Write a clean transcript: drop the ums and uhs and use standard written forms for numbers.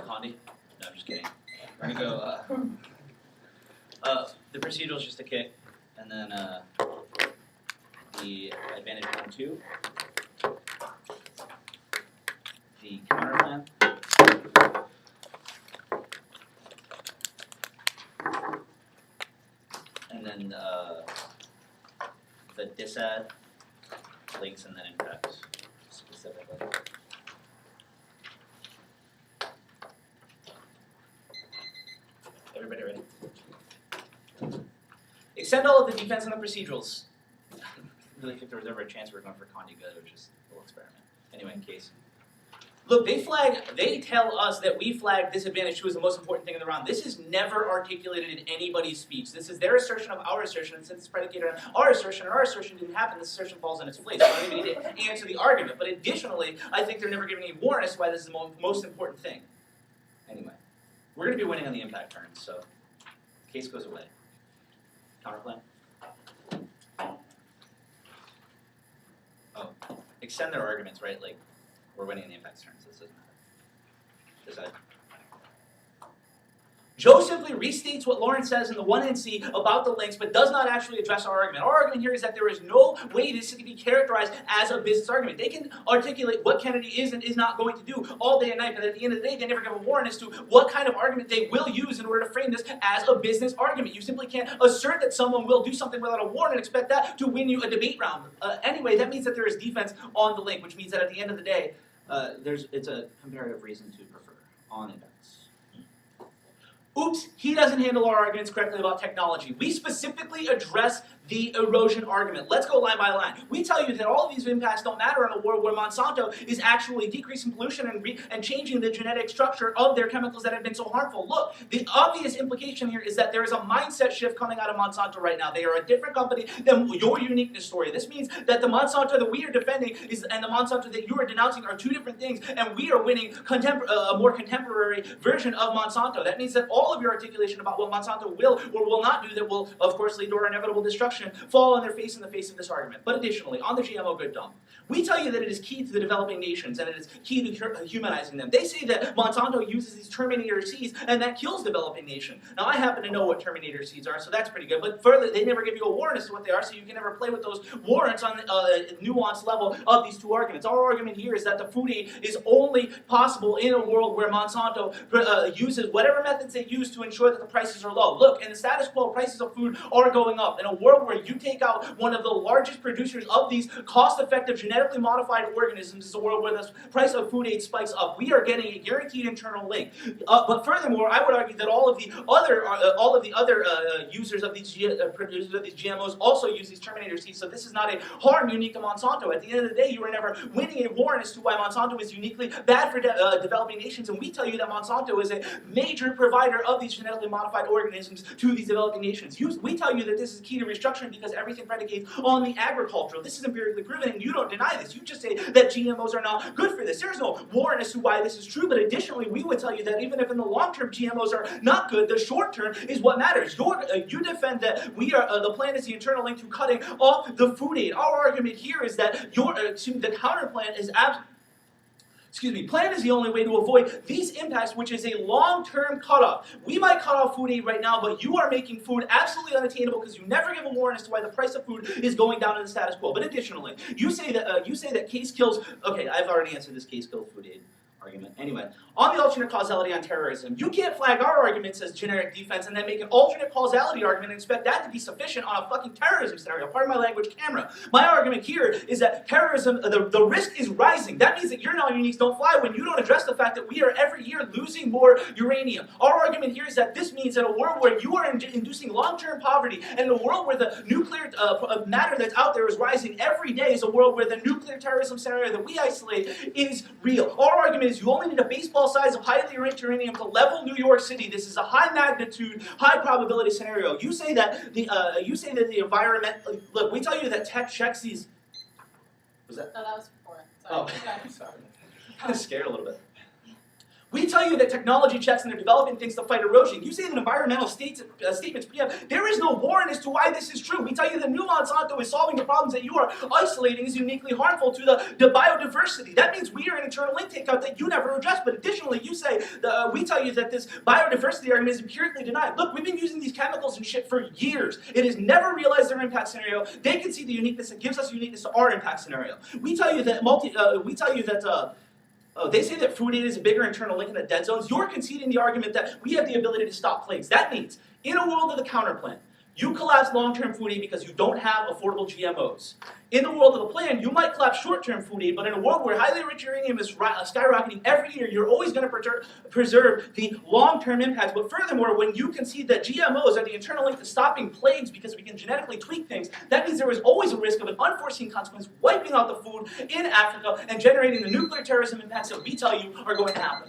Condi? No, I'm just kidding. We're gonna go, the procedural is just a kick, and then the advantage 1-2, the counter plan, and then the disad, links, and then impacts specifically. Everybody ready? Extend all of the defense and the procedurals. Really, if there was ever a chance we were going for Condi good, it was just a little experiment. Anyway, in case. Look, they tell us that we flag disadvantage 2 as the most important thing in the round. This is never articulated in anybody's speech. This is their assertion of our assertion, and since it's predicated on our assertion, and our assertion didn't happen, this assertion falls in its place. So I don't even need to answer the argument. But additionally, I think they're never giving any warrant as to why this is the most important thing. Anyway, we're going to be winning on the impact turns, so case goes away. Counterplan. Oh, extend their arguments, right? Like, we're winning in the impact turns. This doesn't matter. Decide. Joe simply restates what Lawrence says in the 1NC about the links, but does not actually address our argument. Our argument here is that there is no way this can be characterized as a business argument. They can articulate what Kennedy is and is not going to do all day and night, but at the end of the day, they never give a warrant as to what kind of argument they will use in order to frame this as a business argument. You simply can't assert that someone will do something without a warrant and expect that to win you a debate round. Anyway, that means that there is defense on the link, which means that at the end of the day, it's a comparative reason to prefer on index. Oops, he doesn't handle our arguments correctly about technology. We specifically address the erosion argument. Let's go line by line. We tell you that all of these impacts don't matter in a world where Monsanto is actually decreasing pollution and changing the genetic structure of their chemicals that have been so harmful. Look, the obvious implication here is that there is a mindset shift coming out of Monsanto right now. They are a different company than your uniqueness story. This means that the Monsanto that we are defending and the Monsanto that you are denouncing are two different things, and we are winning a more contemporary version of Monsanto. That means that all of your articulation about what Monsanto will or will not do that will, of course, lead to our inevitable destruction fall on their face in the face of this argument. But additionally, on the GMO good dump, we tell you that it is key to the developing nations and it is key to humanizing them. They say that Monsanto uses these terminator seeds and that kills developing nation. Now, I happen to know what terminator seeds are, so that's pretty good. But further, they never give you a warrant as to what they are, so you can never play with those warrants on the nuanced level of these two arguments. Our argument here is that the food aid is only possible in a world where Monsanto uses whatever methods they use to ensure that the prices are low. Look, in the status quo, prices of food are going up. In a world where you take out one of the largest producers of these cost-effective genetically modified organisms, is a world where the price of food aid spikes up. We are getting a guaranteed internal link. But furthermore, I would argue that all of the other users of these producers of these GMOs also use these terminator seeds. So this is not a harm unique to Monsanto. At the end of the day, you are never winning a warrant as to why Monsanto is uniquely bad for developing nations. And we tell you that Monsanto is a major provider of these genetically modified organisms to these developing nations. We tell you that this is key to restructuring because everything predicates on the agricultural. This is empirically proven, and you don't deny this. You just say that GMOs are not good for this. There's no warrant as to why this is true, but additionally, we would tell you that even if in the long term GMOs are not good, the short term is what matters. You defend that the plan is the internal link to cutting off the food aid. Our argument here is that the counter plan is plan is the only way to avoid these impacts, which is a long-term cutoff. We might cut off food aid right now, but you are making food absolutely unattainable because you never give a warrant as to why the price of food is going down in the status quo. But additionally, you say that case kills. Okay, I've already answered this case kills food aid argument. Anyway, on the alternate causality on terrorism, you can't flag our arguments as generic defense and then make an alternate causality argument and expect that to be sufficient on a fucking terrorism scenario. Pardon my language, camera. My argument here is that terrorism, the risk is rising. That means that your non-uniques don't fly when you don't address the fact that we are every year losing more uranium. Our argument here is that this means in a world where you are inducing long-term poverty and in a world where the nuclear matter that's out there is rising every day is a world where the nuclear terrorism scenario that we isolate is real. Our argument is you only need a baseball size of highly enriched uranium to level New York City. This is a high magnitude, high probability scenario. You say that the environment. Look, we tell you that tech checks these. Was that? No, that was before. Sorry. Oh, sorry. I was scared a little bit. We tell you that technology checks and they're developing things to fight erosion. You say that environmental statements preempt. There is no warrant as to why this is true. We tell you that new Monsanto is solving the problems that you are isolating is uniquely harmful to the biodiversity. That means we are an internal link takeout that you never addressed. But additionally, you say, we tell you that this biodiversity argument is empirically denied. Look, we've been using these chemicals and shit for years. It has never realized their impact scenario. They can see the uniqueness. It gives us uniqueness to our impact scenario. We tell you that they say that food aid is a bigger internal link in the dead zones. You're conceding the argument that we have the ability to stop plagues. That means, in a world of the counterplan, you collapse long-term food aid because you don't have affordable GMOs. In the world of the plan, you might collapse short-term food aid, but in a world where highly enriched uranium is skyrocketing every year, you're always going to preserve the long-term impacts. But furthermore, when you concede that GMOs are the internal link to stopping plagues because we can genetically tweak things, that means there is always a risk of an unforeseen consequence wiping out the food in Africa and generating the nuclear terrorism impacts that we tell you are going to happen.